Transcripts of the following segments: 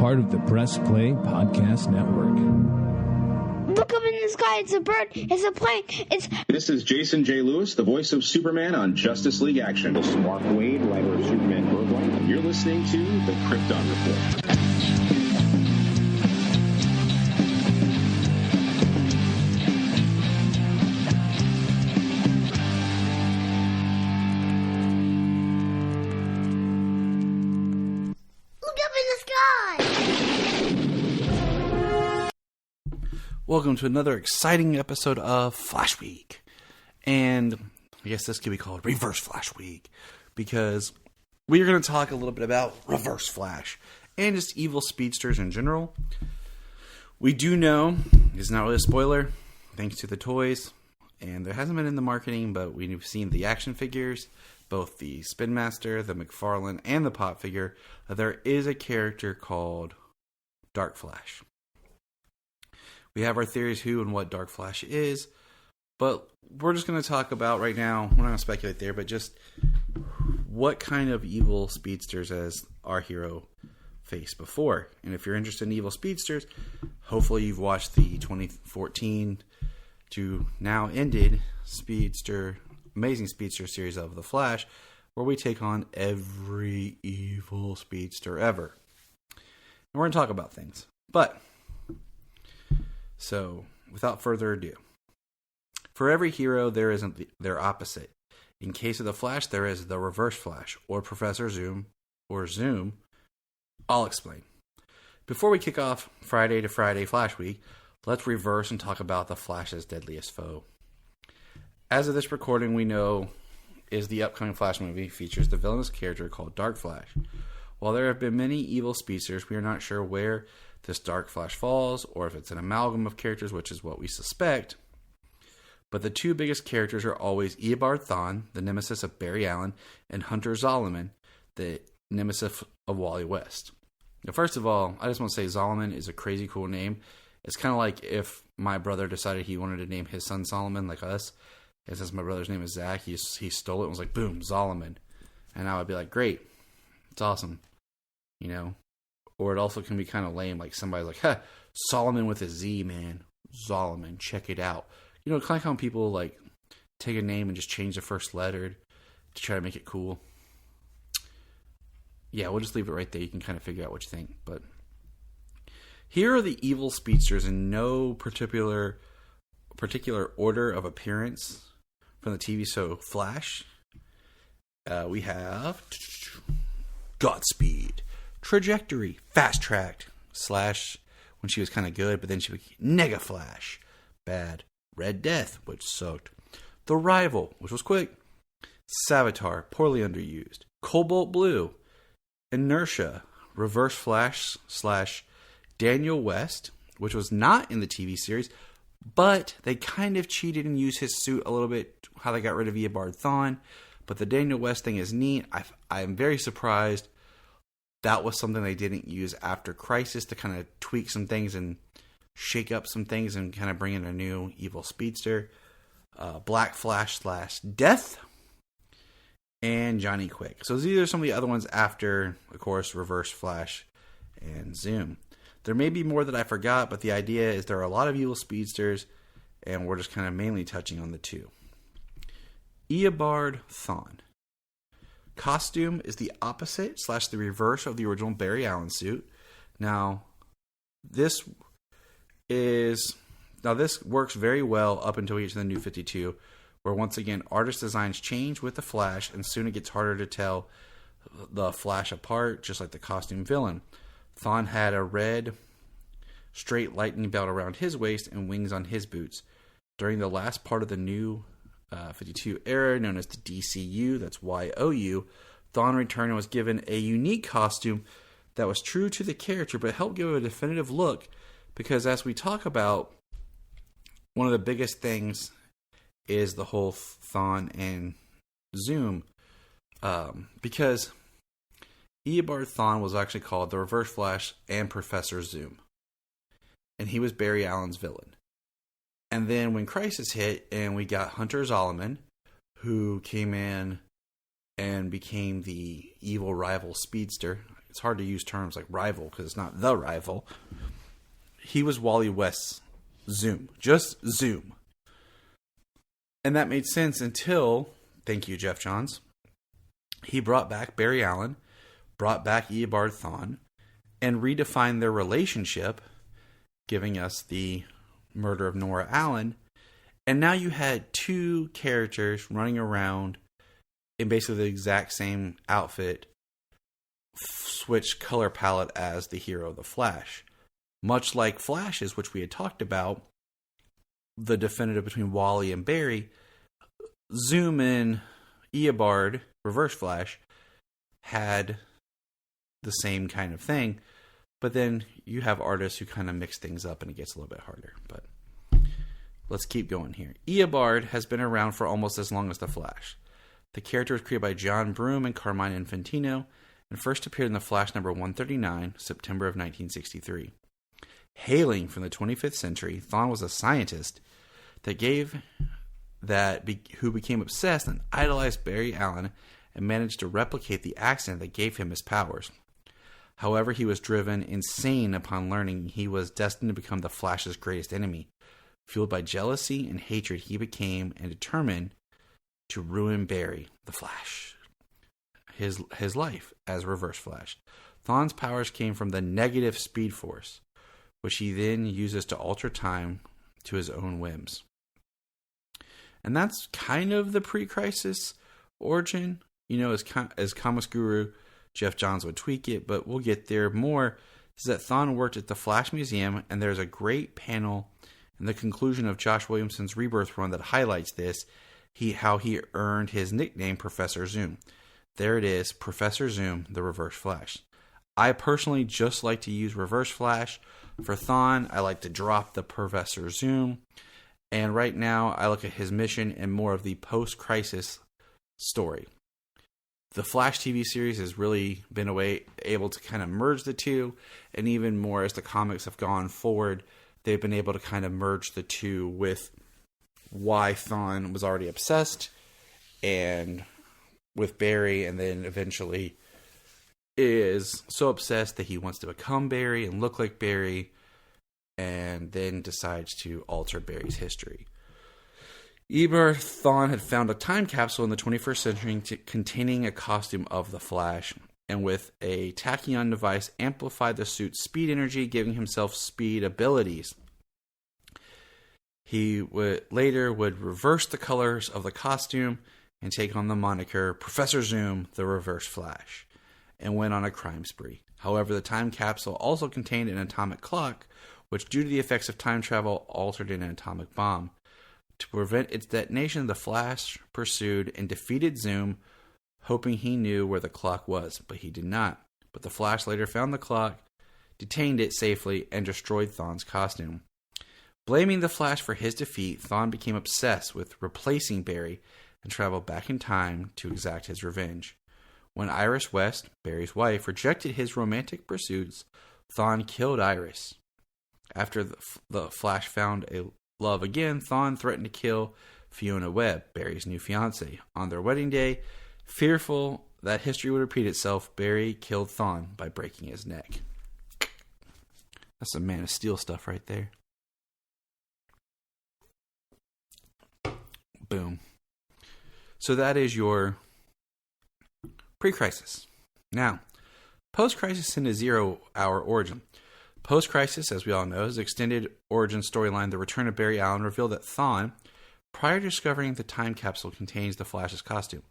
part of the Press Play Podcast Network. Look up in the sky. It's a bird. It's a plane. This is Jason J. Lewis, the voice of Superman on Justice League Action. This is Mark Wade, writer of Superman Birthright. You're listening to the Krypton Report. Welcome to another exciting episode of Flash Week. And I guess this could be called Reverse Flash Week, because we are going to talk a little bit about Reverse Flash and just evil speedsters in general. We do know, it's not really a spoiler, thanks to the toys, and there hasn't been in the marketing, but we've seen the action figures, both the Spin Master, the McFarlane, and the Pop figure, that there is a character called Dark Flash. We have our theories who and what Dark Flash is, but we're just going to talk about right now, we're not going to speculate there, but just what kind of evil speedsters has our hero faced before. And if you're interested in evil speedsters, hopefully you've watched the 2014 to now ended Amazing Speedster series of The Flash, where we take on every evil speedster ever. And we're going to talk about things. So, without further ado, for every hero, there is their opposite. In case of the Flash, there is the Reverse Flash, or Professor Zoom, or Zoom. I'll explain. Before we kick off Friday to Friday Flash Week, let's reverse and talk about the Flash's deadliest foe. As of this recording, we know is the upcoming Flash movie features the villainous character called Dark Flash. While there have been many evil speedsters, we are not sure where this Dark Flash falls, or if it's an amalgam of characters, which is what we suspect. But the two biggest characters are always Eobard Thawne, the nemesis of Barry Allen, and Hunter Zolomon, the nemesis of Wally West. Now, first of all, I just want to say Zolomon is a crazy cool name. It's kind of like if my brother decided he wanted to name his son Solomon, like us. And since my brother's name is Zach, he stole it and was like, boom, Zolomon. And I would be like, great, it's awesome, you know. Or it also can be kind of lame, like somebody's like, huh, Solomon with a Z, man. Zolomon, check it out. You know, kind of how people like take a name and just change the first letter to try to make it cool. Yeah, we'll just leave it right there. You can kind of figure out what you think. But here are the evil speedsters in no particular order of appearance from the TV show Flash. We have Godspeed, Trajectory, Fast Tracked, Slash, when she was kind of good, but then she became Nega Flash, bad. Red Death, which sucked. The Rival, which was quick. Savitar, poorly underused. Cobalt Blue, Inertia, Reverse Flash / Daniel West, which was not in the TV series, but they kind of cheated and used his suit a little bit, how they got rid of Eobard Thawne. But the Daniel West thing is neat. I'm very surprised that was something they didn't use after Crisis to kind of tweak some things and shake up some things and kind of bring in a new evil speedster. Black Flash / Death, and Johnny Quick. So these are some of the other ones after, of course, Reverse Flash and Zoom. There may be more that I forgot, but the idea is there are a lot of evil speedsters, and we're just kind of mainly touching on the two. Eobard Thawne. Costume is the opposite / the reverse of the original Barry Allen suit. Now, this works very well up until we get to the New 52, where once again artist designs change with the Flash, and soon it gets harder to tell the Flash apart, just like the costume villain. Thawne had a red straight lightning belt around his waist and wings on his boots. During the last part of the New 52 era, known as the DCU, that's YOU, Thawne returned and was given a unique costume that was true to the character, but helped give it a definitive look, because as we talk about, one of the biggest things is the whole Thawne and Zoom, because Eobard Thawne was actually called the Reverse Flash and Professor Zoom, and he was Barry Allen's villain. And then when Crisis hit and we got Hunter Zolomon, who came in and became the evil rival speedster, it's hard to use terms like rival because it's not the rival. He was Wally West's Zoom. Just Zoom. And that made sense until, thank you, Jeff Johns, he brought back Barry Allen, brought back Eobard Thawne, and redefined their relationship, giving us the murder of Nora Allen. And now you had two characters running around in basically the exact same outfit, switch color palette as the hero, the Flash. Much like Flashes, which we had talked about, the definitive between Wally and Barry, Zoom and Eobard, Reverse Flash, had the same kind of thing. But then you have artists who kind of mix things up and it gets a little bit harder. But let's keep going here. Eobard has been around for almost as long as the Flash. The character was created by John Broome and Carmine Infantino and first appeared in the Flash number 139, September of 1963. Hailing from the 25th century, Thawne was a scientist who became obsessed and idolized Barry Allen and managed to replicate the accident that gave him his powers. However, he was driven insane upon learning he was destined to become the Flash's greatest enemy. Fueled by jealousy and hatred, he became and determined to ruin Barry, the Flash, his life as Reverse Flash. Thawne's powers came from the negative Speed Force, which he then uses to alter time to his own whims. And that's kind of the pre-crisis origin. You know, as Comics Guru Jeff Johns would tweak it, but we'll get there. More is that Thawne worked at the Flash Museum, and there's a great panel in the conclusion of Josh Williamson's Rebirth run that highlights this, how he earned his nickname Professor Zoom. There it is, Professor Zoom, the Reverse Flash. I personally just like to use Reverse Flash. For Thawne, I like to drop the Professor Zoom. And right now, I look at his mission and more of the post-crisis story. The Flash TV series has really been able to kind of merge the two, and even more as the comics have gone forward, they've been able to kind of merge the two with why Thawne was already obsessed and with Barry, and then eventually is so obsessed that he wants to become Barry and look like Barry, and then decides to alter Barry's history. Eobard Thawne had found a time capsule in the 21st century containing a costume of the Flash, and with a tachyon device amplified the suit's speed energy, giving himself speed abilities. He would reverse the colors of the costume and take on the moniker Professor Zoom, the Reverse Flash, and went on a crime spree. However, the time capsule also contained an atomic clock, which, due to the effects of time travel, altered in an atomic bomb. To prevent its detonation, the Flash pursued and defeated Zoom, hoping he knew where the clock was, but he did not. But the Flash later found the clock, detained it safely, and destroyed Thawne's costume. Blaming the Flash for his defeat, Thawne became obsessed with replacing Barry and traveled back in time to exact his revenge. When Iris West, Barry's wife, rejected his romantic pursuits, Thawne killed Iris. After the Flash found a love again, Thawne threatened to kill Fiona Webb, Barry's new fiancée. On their wedding day, fearful that history would repeat itself, Barry killed Thawne by breaking his neck. That's some Man of Steel stuff right there. Boom. So that is your pre-crisis. Now, post-crisis in a zero-hour origin. Post-crisis, as we all know, is extended origin storyline. The Return of Barry Allen revealed that Thawne, prior to discovering the time capsule contains the Flash's costume,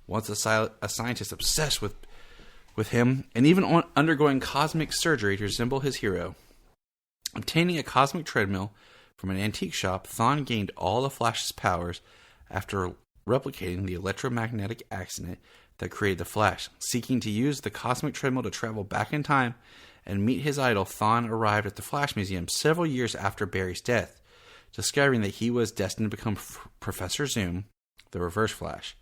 once a scientist obsessed with him, and even undergoing cosmic surgery to resemble his hero. Obtaining a cosmic treadmill from an antique shop, Thawne gained all the Flash's powers after replicating the electromagnetic accident that created the Flash. Seeking to use the cosmic treadmill to travel back in time and meet his idol, Thawne arrived at the Flash Museum several years after Barry's death, discovering that he was destined to become Professor Zoom, the Reverse Flash,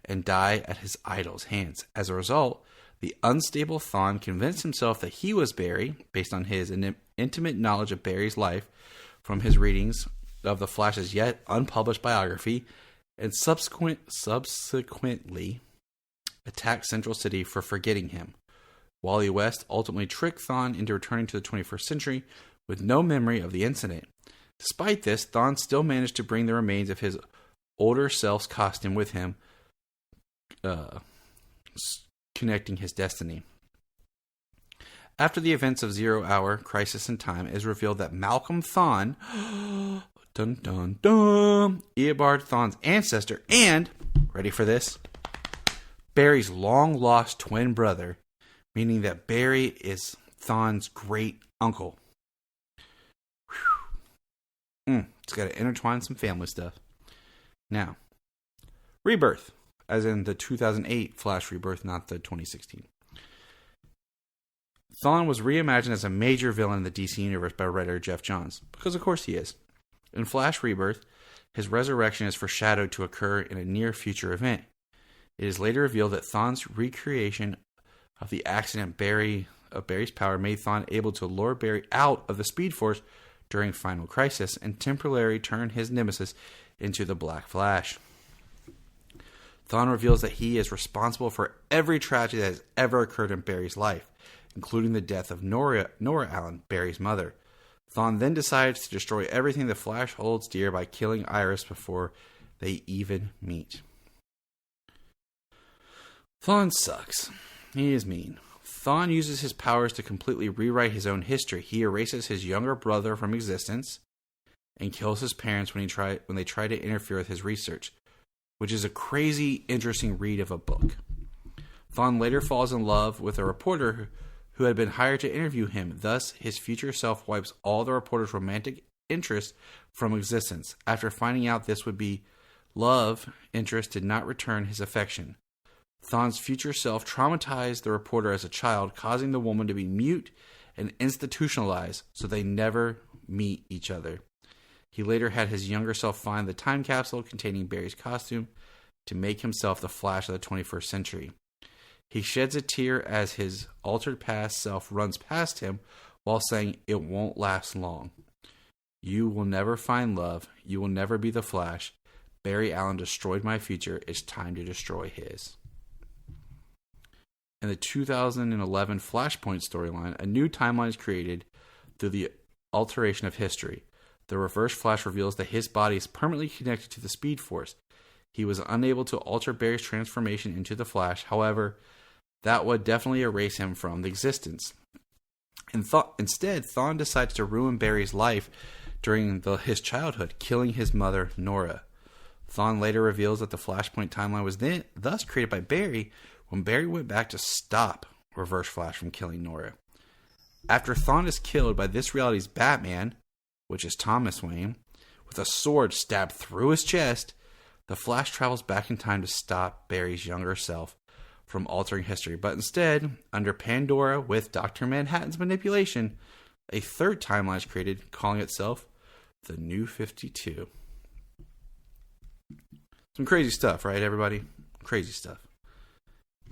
and die at his idol's hands. As a result, the unstable Thawne convinced himself that he was Barry, based on his intimate knowledge of Barry's life from his readings of the Flash's yet unpublished biography, and subsequently attacked Central City for forgetting him. Wally West ultimately tricked Thawne into returning to the 21st century with no memory of the incident. Despite this, Thawne still managed to bring the remains of his older self's costume with him, connecting his destiny. After the events of 0 Hour, Crisis in Time, it is revealed that Malcolm Thawne, dun dun dun, Eobard Thawne's ancestor, and, ready for this, Barry's long-lost twin brother, meaning that Barry is Thawne's great uncle. It's got to intertwine some family stuff. Now, Rebirth, as in the 2008 Flash Rebirth, not the 2016. Thawne was reimagined as a major villain in the DC Universe by writer Jeff Johns, because of course he is. In Flash Rebirth, his resurrection is foreshadowed to occur in a near-future event. It is later revealed that Thawne's recreation of the accident Barry's power made Thawne able to lure Barry out of the Speed Force during Final Crisis and temporarily turn his nemesis into the Black Flash. Thawne reveals that he is responsible for every tragedy that has ever occurred in Barry's life, including the death of Nora Allen, Barry's mother. Thawne then decides to destroy everything the Flash holds dear by killing Iris before they even meet. Thawne sucks. He is mean. Thawne uses his powers to completely rewrite his own history. He erases his younger brother from existence and kills his parents when they try to interfere with his research, which is a crazy, interesting read of a book. Thawne later falls in love with a reporter who had been hired to interview him. Thus, his future self wipes all the reporter's romantic interest from existence. After finding out this would be love, interest did not return his affection. Thawne's future self traumatized the reporter as a child, causing the woman to be mute and institutionalized so they never meet each other. He later had his younger self find the time capsule containing Barry's costume to make himself the Flash of the 21st century. He sheds a tear as his altered past self runs past him while saying, "It won't last long. You will never find love. You will never be the Flash. Barry Allen destroyed my future. It's time to destroy his." In the 2011 Flashpoint storyline, a new timeline is created through the alteration of history. The Reverse Flash reveals that his body is permanently connected to the Speed Force. He was unable to alter Barry's transformation into the Flash. However, that would definitely erase him from existence. Instead, Thawne decides to ruin Barry's life during his childhood, killing his mother, Nora. Thawne later reveals that the Flashpoint timeline was thus created by Barry when Barry went back to stop Reverse Flash from killing Nora. After Thawne is killed by this reality's Batman, which is Thomas Wayne, with a sword stabbed through his chest, the Flash travels back in time to stop Barry's younger self from altering history. But instead, under Pandora with Dr. Manhattan's manipulation, a third timeline is created, calling itself the New 52. Some crazy stuff, right, everybody? Crazy stuff.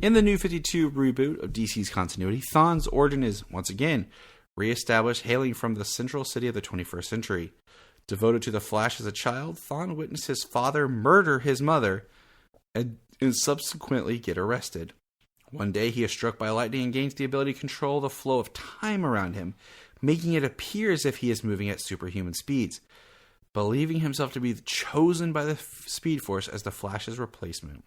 In the New 52 reboot of DC's continuity, Thawne's origin is, once again, re-established, hailing from the central city of the 21st century. Devoted to the Flash as a child, Thawne witnessed his father murder his mother and subsequently get arrested. One day, he is struck by lightning and gains the ability to control the flow of time around him, making it appear as if he is moving at superhuman speeds, believing himself to be chosen by the Speed Force as the Flash's replacement.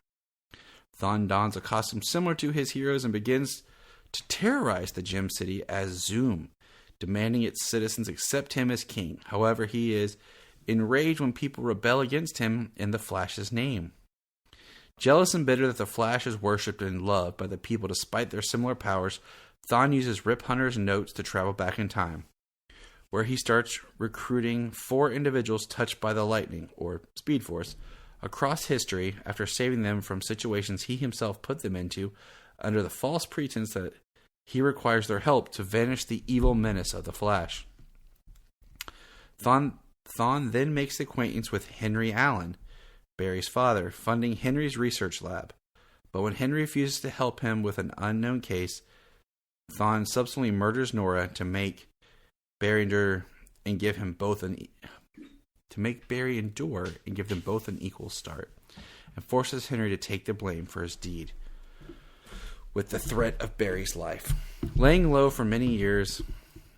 Thawne dons a costume similar to his heroes and begins to terrorize the Gem City as Zoom, demanding its citizens accept him as king. However, he is enraged when people rebel against him in the Flash's name. Jealous and bitter that the Flash is worshipped and loved by the people despite their similar powers, Thawne uses Rip Hunter's notes to travel back in time, where he starts recruiting 4 individuals touched by the lightning, or Speed Force, across history after saving them from situations he himself put them into under the false pretense that he requires their help to vanish the evil menace of the Flash. Thawne then makes the acquaintance with Henry Allen, Barry's father, funding Henry's research lab. But when Henry refuses to help him with an unknown case, Thawne subsequently murders Nora to make Barry endure and give them both an equal start, and forces Henry to take the blame for his deed. with the threat of Barry's life. Laying low for many years,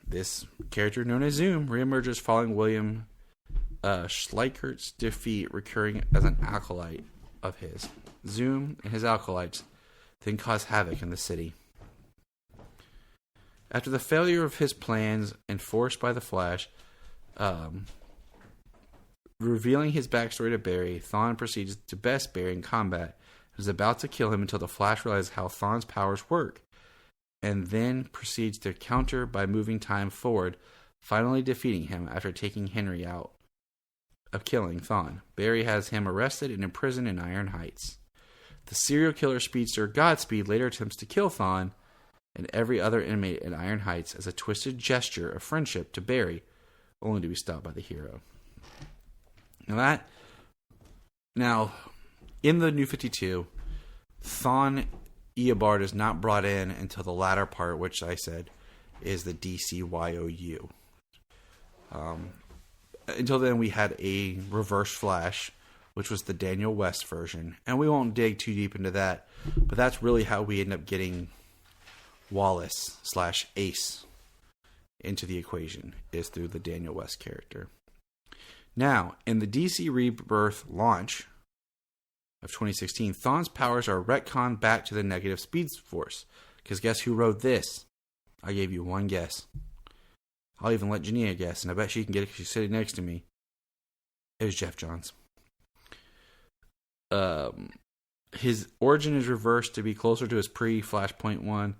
this character known as Zoom reemerges following William Schleichert's defeat, recurring as an acolyte of his. Zoom and his acolytes then cause havoc in the city. After the failure of his plans enforced by the Flash, revealing his backstory to Barry, Thawne proceeds to best Barry in combat and is about to kill him until the Flash realizes how Thawne's powers work, and then proceeds to counter by moving time forward, finally defeating him after taking Henry out of killing Thawne. Barry has him arrested and imprisoned in Iron Heights. The serial killer speedster Godspeed later attempts to kill Thawne and every other inmate in Iron Heights as a twisted gesture of friendship to Barry, only to be stopped by the hero. Now, in the New 52, Thawne Eobard is not brought in until the latter part, which I said is the DCYOU. Until then, we had a Reverse Flash, which was the Daniel West version, and we won't dig too deep into that, but that's really how we end up getting Wallace / Ace into the equation, is through the Daniel West character. Now, in the DC Rebirth launch of 2016, Thawne's powers are retconned back to the negative Speed Force. Because guess who wrote this? I gave you one guess. I'll even let Jania guess, and I bet she can get it because she's sitting next to me. It was Jeff Johns. His origin is reversed to be closer to his pre-Flashpoint 1,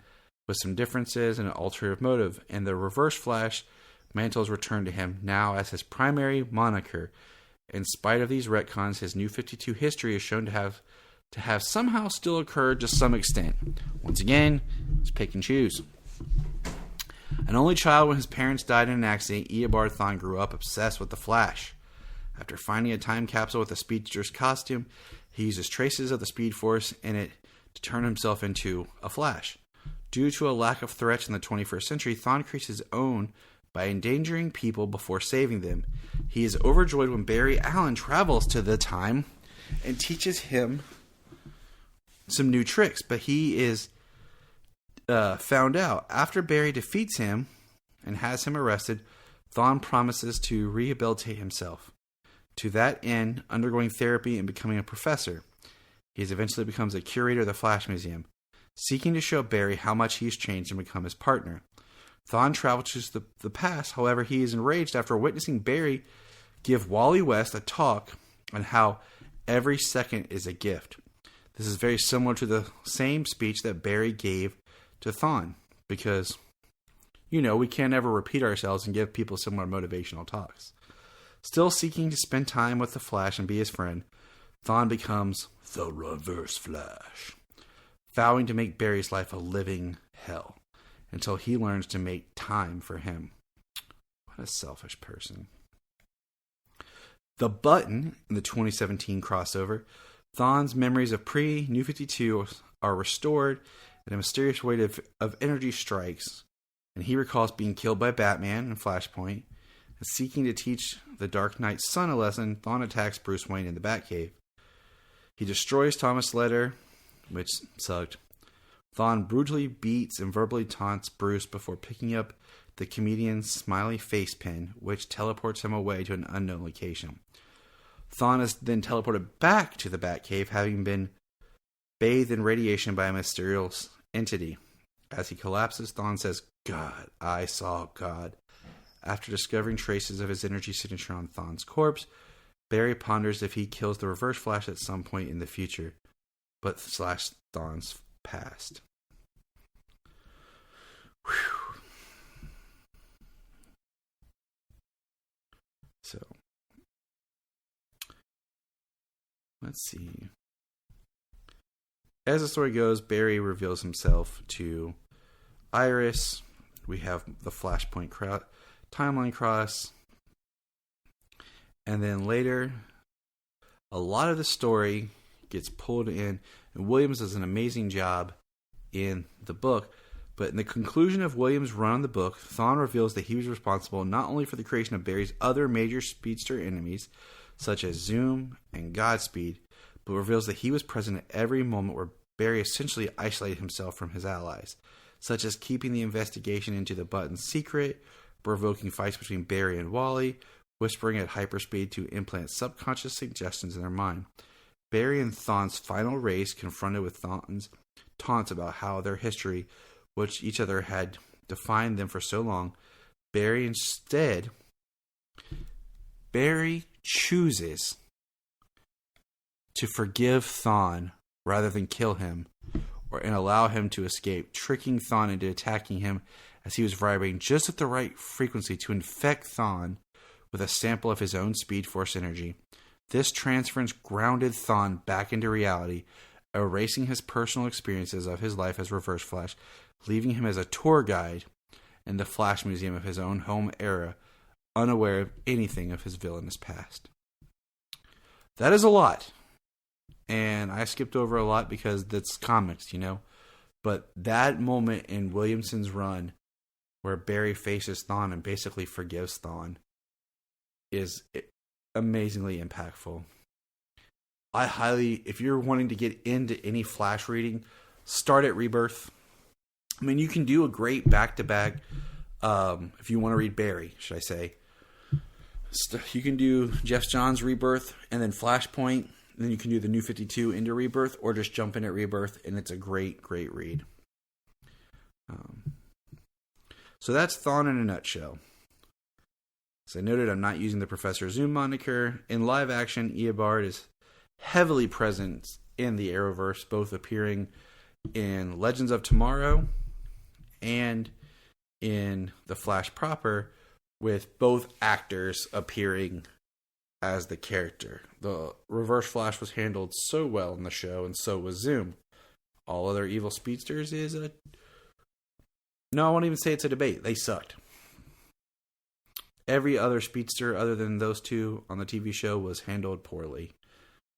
with some differences and an alternative motive, and the Reverse Flash mantle is returned to him now as his primary moniker. In spite of these retcons, his New 52 history is shown to have somehow still occurred to some extent. Once again, it's pick and choose. An only child when his parents died in an accident, Eobard Thawne grew up obsessed with the Flash. After finding a time capsule with a Speedster's costume, he uses traces of the Speed Force in it to turn himself into a Flash. Due to a lack of threats in the 21st century, Thawne creates his own by endangering people before saving them. He is overjoyed when Barry Allen travels to the time and teaches him some new tricks, but he is found out. After Barry defeats him and has him arrested, Thawne promises to rehabilitate himself. To that end, undergoing therapy and becoming a professor, he eventually becomes a curator of the Flash Museum, seeking to show Barry how much he's changed and become his partner. Thawne travels to the past, however, he is enraged after witnessing Barry give Wally West a talk on how every second is a gift. This is very similar to the same speech that Barry gave to Thawne, because, we can't ever repeat ourselves and give people similar motivational talks. Still seeking to spend time with the Flash and be his friend, Thawne becomes the Reverse Flash, vowing to make Barry's life a living hell until he learns to make time for him. What a selfish person. The Button, in the 2017 crossover, Thawne's memories of pre-New 52 are restored, and a mysterious wave of energy strikes, and he recalls being killed by Batman in Flashpoint. And seeking to teach the Dark Knight's son a lesson, Thawne attacks Bruce Wayne in the Batcave. He destroys Thomas Ledger, which sucked. Thawne brutally beats and verbally taunts Bruce before picking up the comedian's smiley face pin, which teleports him away to an unknown location. Thawne is then teleported back to the Batcave, having been bathed in radiation by a mysterious entity. As he collapses, Thawne says, "God, I saw God." After discovering traces of his energy signature on Thawne's corpse, Barry ponders if he kills the Reverse Flash at some point in the future, but / Thawne's past. Whew. So, let's see. As the story goes, Barry reveals himself to Iris. We have the Flashpoint timeline cross. And then later, a lot of the story gets pulled in. And Williams does an amazing job in the book. But in the conclusion of Williams' run on the book, Thawne reveals that he was responsible not only for the creation of Barry's other major speedster enemies, such as Zoom and Godspeed, but reveals that he was present at every moment where Barry essentially isolated himself from his allies, such as keeping the investigation into the button secret, provoking fights between Barry and Wally, whispering at hyperspeed to implant subconscious suggestions in their mind. Barry and Thawne's final race, confronted with Thawne's taunts about how their history, which each other had defined them for so long, Barry chooses to forgive Thawne rather than kill him and allow him to escape, tricking Thawne into attacking him as he was vibrating just at the right frequency to infect Thawne with a sample of his own Speed Force energy. This transference grounded Thawne back into reality, erasing his personal experiences of his life as Reverse Flash, leaving him as a tour guide in the Flash Museum of his own home era, unaware of anything of his villainous past. That is a lot. And I skipped over a lot because that's comics, But that moment in Williamson's run where Barry faces Thawne and basically forgives Thawne is amazingly impactful. If you're wanting to get into any Flash reading, start at Rebirth. I mean, you can do a great back-to-back, if you want to read Barry, should I say. You can do Jeff Johns' Rebirth and then Flashpoint. Then you can do the New 52 into Rebirth, or just jump in at Rebirth, and it's a great, great read. So that's Thawne in a nutshell. As I noted, I'm not using the Professor Zoom moniker. In live action, Eobard is heavily present in the Arrowverse, both appearing in Legends of Tomorrow and in The Flash proper, with both actors appearing as the character. The Reverse Flash was handled so well in the show, and so was Zoom. All other evil speedsters no, I won't even say it's a debate. They sucked. Every other speedster other than those two on the TV show was handled poorly.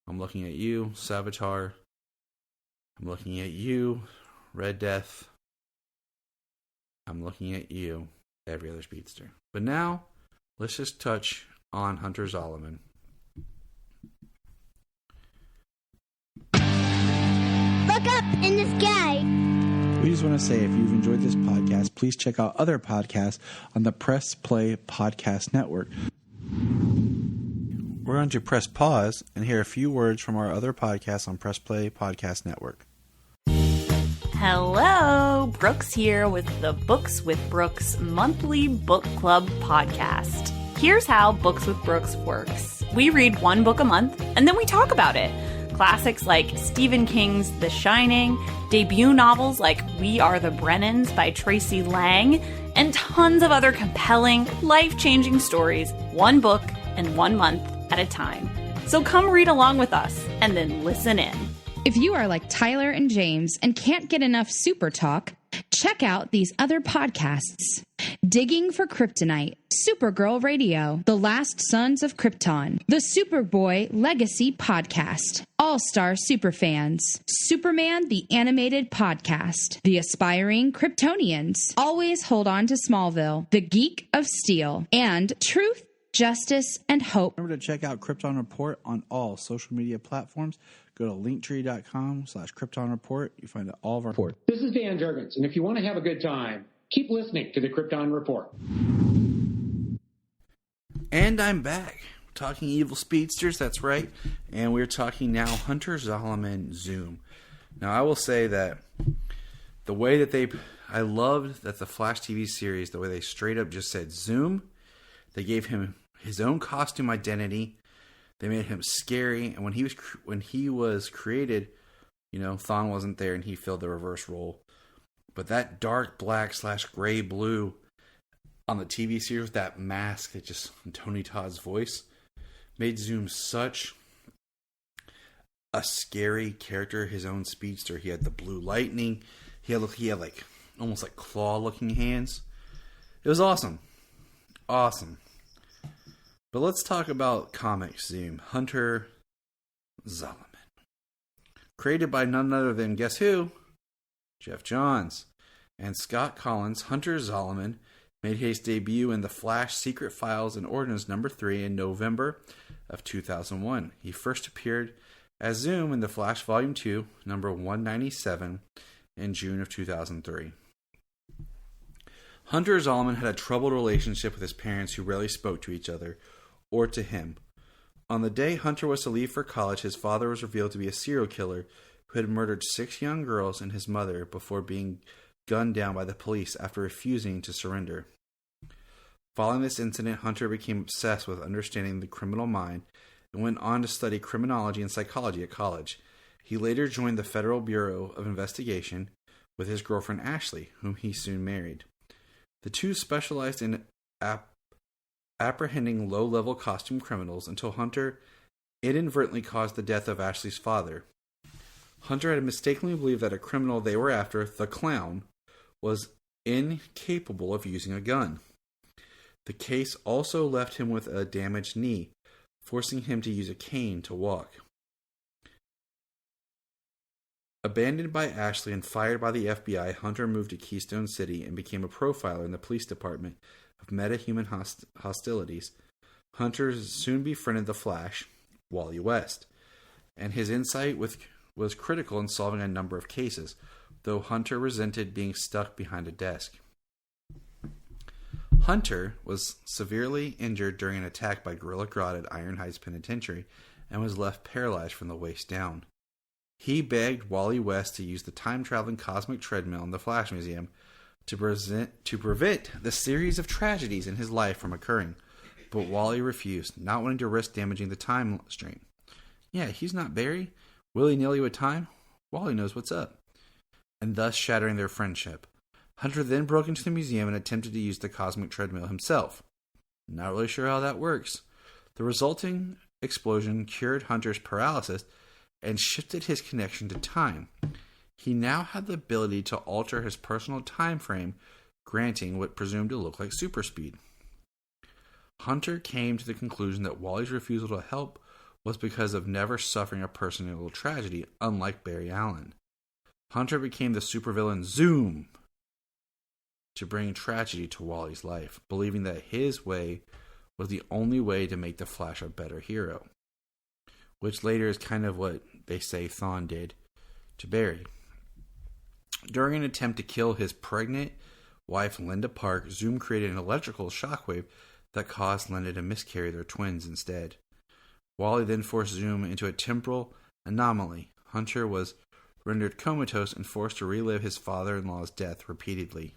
I'm looking at you, Savitar. I'm looking at you, Red Death. I'm looking at you, every other speedster. But now, let's just touch on Hunter Zolomon. Look up in the sky. We just want to say, if you've enjoyed this podcast, please check out other podcasts on the Press Play Podcast Network. We're going to press pause and hear a few words from our other podcasts on Press Play Podcast Network. Hello, Brooks here with the Books with Brooks monthly book club podcast. Here's how Books with Brooks works. We read one book a month, and then we talk about it. Classics like Stephen King's The Shining, debut novels like We Are the Brennans by Tracy Lang, and tons of other compelling, life-changing stories, one book and 1 month at a time. So come read along with us, and then listen in. If you are like Tyler and James and can't get enough super talk, check out these other podcasts. Digging for Kryptonite, Supergirl Radio, The Last Sons of Krypton, The Superboy Legacy Podcast, All-Star Superfans, Superman the Animated Podcast, The Aspiring Kryptonians, Always Hold On to Smallville, The Geek of Steel, and Truth, Justice, and Hope. Remember to check out Krypton Report on all social media platforms. Go to linktree.com/Krypton Report. You find all of our reports. This is Dan Jurgens, and if you want to have a good time, keep listening to the Krypton Report. And I'm back. Talking evil speedsters, that's right. And we're talking now Hunter Zolomon Zoom. Now, I will say that the way that I loved that the Flash TV series, the way they straight up just said Zoom. They gave him his own costume identity. They made him scary. And when he was created, Thawne wasn't there and he filled the reverse role. But that dark black / gray blue on the TV series, that mask that just, Tony Todd's voice, made Zoom such a scary character, his own speedster. He had the blue lightning. He had like almost like claw-looking hands. It was awesome. Awesome. But let's talk about comics Zoom. Hunter Zolomon. Created by none other than, guess who? Jeff Johns. And Scott Collins, Hunter Zolomon made his debut in The Flash Secret Files and Ordinance No. 3 in November of 2001. He first appeared as Zoom in The Flash Volume 2, number 197, in June of 2003. Hunter Zolomon had a troubled relationship with his parents who rarely spoke to each other or to him. On the day Hunter was to leave for college, his father was revealed to be a serial killer who had murdered 6 young girls and his mother before being gunned down by the police after refusing to surrender. Following this incident, Hunter became obsessed with understanding the criminal mind and went on to study criminology and psychology at college. He later joined the Federal Bureau of Investigation with his girlfriend Ashley, whom he soon married. The two specialized in apprehending low-level costume criminals until Hunter inadvertently caused the death of Ashley's father. Hunter had mistakenly believed that a criminal they were after, the Clown, was incapable of using a gun. The case also left him with a damaged knee, forcing him to use a cane to walk. Abandoned by Ashley and fired by the FBI, Hunter moved to Keystone City and became a profiler in the police department of meta-human hostilities. Hunter soon befriended the Flash, Wally West, and his insight was critical in solving a number of cases, though Hunter resented being stuck behind a desk. Hunter was severely injured during an attack by Gorilla Grodd at Iron Heights Penitentiary and was left paralyzed from the waist down. He begged Wally West to use the time-traveling cosmic treadmill in the Flash Museum to prevent the series of tragedies in his life from occurring, but Wally refused, not wanting to risk damaging the time stream. Yeah, he's not Barry. Willy-nilly with time? Wally knows what's up. And thus shattering their friendship. Hunter then broke into the museum and attempted to use the cosmic treadmill himself. Not really sure how that works. The resulting explosion cured Hunter's paralysis and shifted his connection to time. He now had the ability to alter his personal time frame, granting what presumed to look like super speed. Hunter came to the conclusion that Wally's refusal to help was because of never suffering a personal tragedy, unlike Barry Allen. Hunter became the supervillain Zoom to bring tragedy to Wally's life, believing that his way was the only way to make the Flash a better hero, which later is kind of what they say Thawne did to Barry. During an attempt to kill his pregnant wife Linda Park, Zoom created an electrical shockwave that caused Linda to miscarry their twins instead. Wally then forced Zoom into a temporal anomaly. Hunter was rendered comatose and forced to relive his father-in-law's death repeatedly.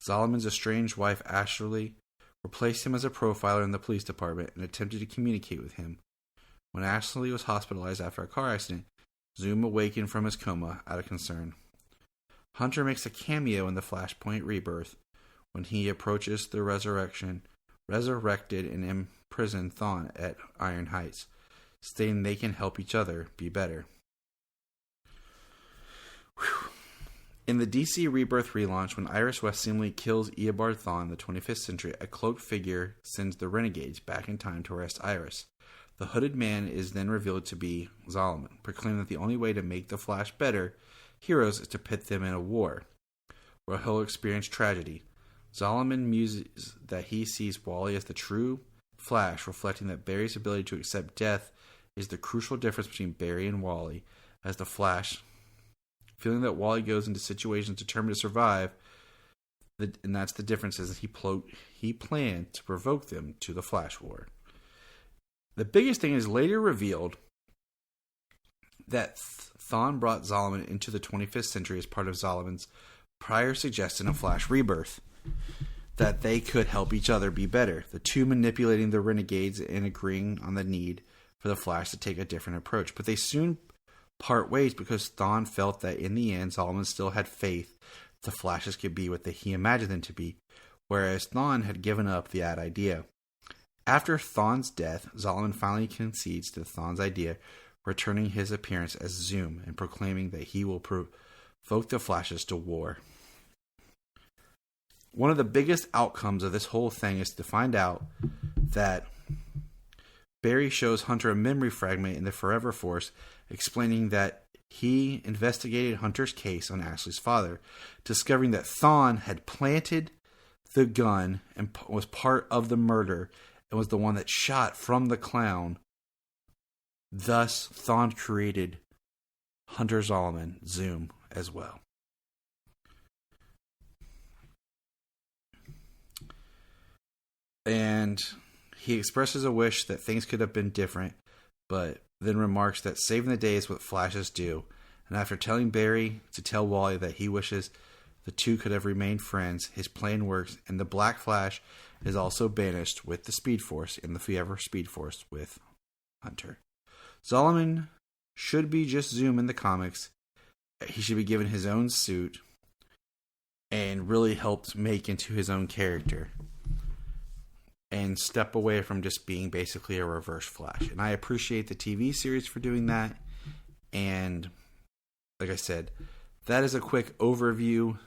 Zolomon's estranged wife Ashley replaced him as a profiler in the police department and attempted to communicate with him. When Ashley was hospitalized after a car accident, Zoom awakened from his coma out of concern. Hunter makes a cameo in the Flashpoint Rebirth when he approaches the resurrected and imprisoned Thawne at Iron Heights, stating they can help each other be better. Whew. In the DC Rebirth relaunch, when Iris West seemingly kills Eobard Thawne in the 25th century, a cloaked figure sends the Renegades back in time to arrest Iris. The hooded man is then revealed to be Zolomon, proclaiming that the only way to make the Flash better heroes is to pit them in a war, where he'll experience tragedy. Zolomon muses that he sees Wally as the true Flash, reflecting that Barry's ability to accept death is the crucial difference between Barry and Wally, as the Flash, feeling that Wally goes into situations determined to survive, and that's the difference, is that he planned to provoke them to the Flash War. The biggest thing is later revealed that Thawne brought Zolomon into the 25th century as part of Zolomon's prior suggestion of Flash Rebirth, that they could help each other be better, the two manipulating the Renegades and agreeing on the need for the Flash to take a different approach. But they soon part ways because Thawne felt that in the end, Zolomon still had faith the Flashes could be what he imagined them to be, whereas Thawne had given up the idea. After Thawne's death, Zolomon finally concedes to Thawne's idea, returning his appearance as Zoom and proclaiming that he will provoke the Flashes to war. One of the biggest outcomes of this whole thing is to find out that Barry shows Hunter a memory fragment in the Forever Force, explaining that he investigated Hunter's case on Ashley's father, discovering that Thawne had planted the gun and was part of the murder and was the one that shot from the Clown Thus, Thawne created Hunter Zolomon, Zoom, as well. And he expresses a wish that things could have been different, but then remarks that saving the day is what Flashes do. And after telling Barry to tell Wally that he wishes the two could have remained friends, his plan works, and the Black Flash is also banished with the Speed Force in the Forever Speed Force with Hunter. Zolomon should be just Zoom in the comics. He should be given his own suit and really helped make into his own character and step away from just being basically a Reverse Flash. And I appreciate the TV series for doing that. And like I said, that is a quick overview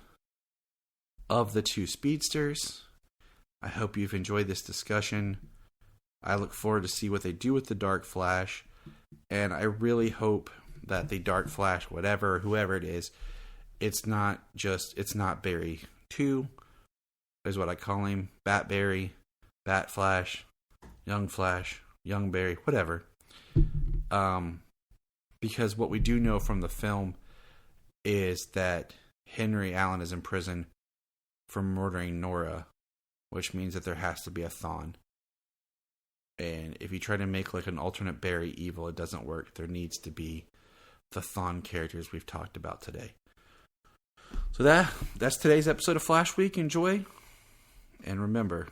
of the two Speedsters. I hope you've enjoyed this discussion. I look forward to see what they do with the Dark Flash. And I really hope that the Dark Flash, whoever it is, it's not Barry 2, is what I call him. Bat Barry, Bat Flash, Young Barry, whatever. Because what we do know from the film is that Henry Allen is in prison for murdering Nora, which means that there has to be a Thawne. And if you try to make like an alternate Barry evil, it doesn't work. There needs to be the Thawne characters we've talked about today. So that's today's episode of Flash Week. Enjoy. And remember,